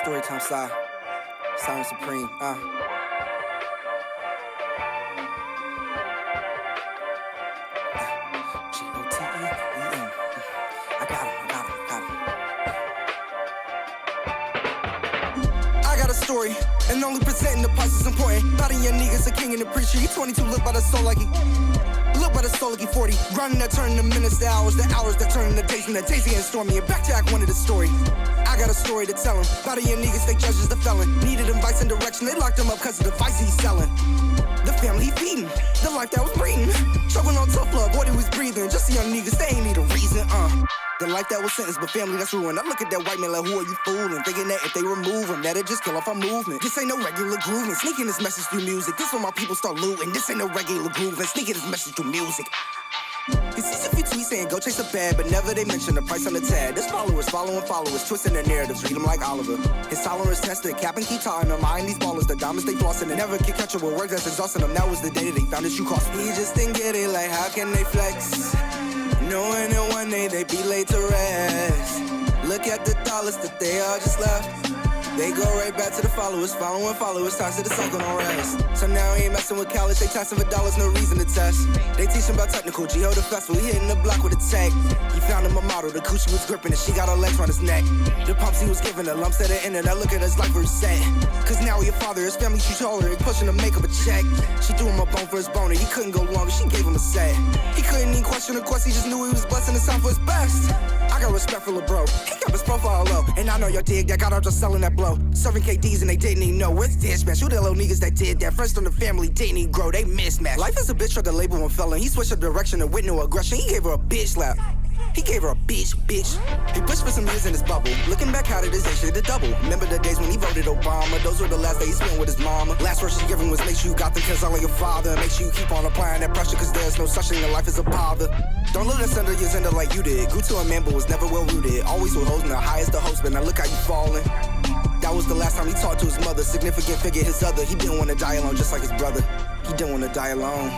Storytime side, Siren Supreme, GOTE ENT. I got him. I got a story, and only presenting the parts is important. About a young nigga's a king and a preacher. He 22, look by the soul like he 40. Grinding that turning the minutes to hours, the hours that turn into days, and the days getting stormy. And back to Act 1 of the story. I got a story to tell him. About a young niggas, they judges the felon. Needed advice and direction, they locked him up cause of the vice he's selling. The family he feeding, the life that was breeding. Choking on tough love, what he was breathing. Just the young niggas, they ain't need a reason, The life that was sentenced, but family that's ruined. I look at that white man like, who are you fooling? Thinking that if they remove him, that'll just kill off our movement. This ain't no regular grooving, sneaking this message through music. This when my people start looting. This ain't no regular grooving, sneaking this message through music. He sees a few tweets saying go chase a bag, but never they mention the price on the tag. There's followers following followers, twisting their narratives, read them like Oliver. His tolerance tested, cap and keep talking them. Eyeing these ballers, the diamonds they flossing, and never can catch up with work that's exhausting them. That was the day that they found his shoe cost. He just didn't get it, like how can they flex? Knowing that one day they be late to rest. Look at the dollars that they all just left. They go right back to the followers, following followers, ties to the cycle, no rest. So now he ain't messing with college, they testing for dollars, no reason to test. They teach him about technical, G.O. the festival, he hitting the block with a tag. He found him a model, the coochie was gripping and she got her legs around his neck. The pumps he was giving her, lumps at the end of that, look at his life reset. Cause now he a father, his family she told her, he pushing to make up a check. She threw him a bone for his boner, he couldn't go longer, she gave him a set. He couldn't even question the quest, he just knew he was blessing the sound for his best. I got respect for LeBro, he kept his profile low, and I know y'all dig that, got out just selling that blow. Serving KDs and they didn't even know what's this, man. Shoot the little niggas that did that. First on the family didn't even grow, they mismatched. Life is a bitch, tried to label him felon. He switched the direction and with no aggression. He gave her a bitch slap. He gave her a bitch. He pushed for some years in his bubble. Looking back how did his age shit to double. Remember the days when he voted Obama. Those were the last days he spent with his mama. Last words she gave him was make sure you got them kids all like your father. Make sure you keep on applying that pressure cause there's no such thing in life as a bother. Don't let us under your agenda like you did. Grew to a man but was never well rooted. Always with hoes and the highest the host, but now look how you falling. That was the last time he talked to his mother. Significant figure, his other. He didn't want to die alone, just like his brother. He didn't want to die alone.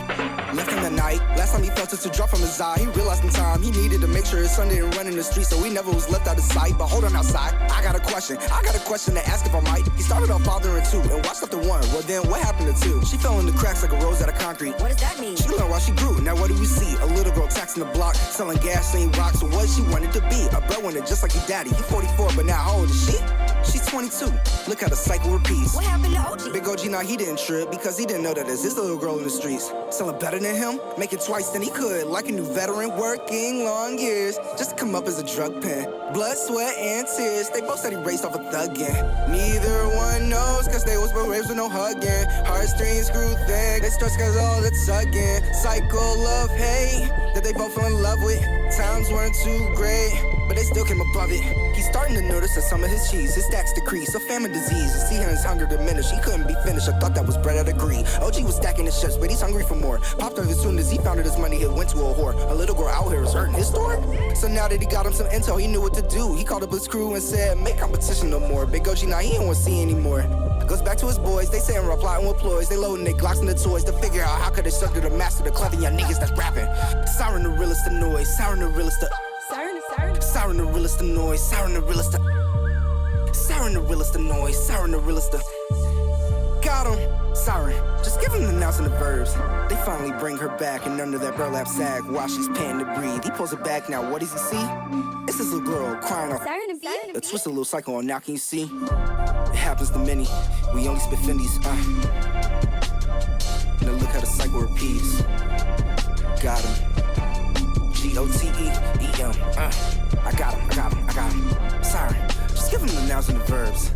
Left in the night. Last time he felt it to drop from his eye. He realized in time he needed to make sure his son didn't run in the street, so he never was left out of sight. But hold on outside. I got a question to ask if I might. He started off fathering two and watched up to one. Well then, what happened to two? She fell in the cracks like a rose out of concrete. What does that mean? She learned while she grew. Now what do we see? A little girl taxing the block, selling gasoline rocks. So what she wanted to be? A breadwinner just like your daddy. He 44, but now how old is she? She's 22. Look how the cycle repeats. What happened to OG? Big OG, now he didn't trip because he didn't know that there's this little girl in the streets selling better than him, making twice than he could, like a new veteran working long years just to come up as a drug pen. Blood, sweat, and tears. They both said he raced off a thuggin'. Neither one knows cause they was both rapes with no hugging. Heartstrings grew thick, they stress cause all the tugging. Cycle of hate that they both fell in love with. Times weren't too great, but they still came above it. He's starting to notice that some of his cheese, his stacks decrease. A famine disease, and see his hunger diminish. He couldn't be finished, I thought that was bread out of greed. OG was stacking his chips, but he's hungry for more. Popped up as soon as he found that his money had went to a whore. A little girl out here is hurting his store. So now that he got him some intel, he knew what to do. He called up his crew and said, make competition no more. Big OG, now he ain't want to see anymore. Goes back to his boys, they saying we're plotting with ploys. They loading their Glocks and the toys to figure out how could they suck to the master, the clever young niggas that's rapping. Siren the realest of noise, siren the realest of siren the realest of noise, siren the realest of siren the realest of noise, siren the realest of got him, siren. Just give him the nouns and the verbs. They finally bring her back and under that burlap sack while she's panting to breathe. He pulls her back now, what does he see? It's this little girl crying off a twisted little cycle on now, can you see? It happens to many, we only spit Fendi's, Now look how the cycle repeats. Got him. GOTE ENT. I got him. Siren. Just give him the nouns and the verbs.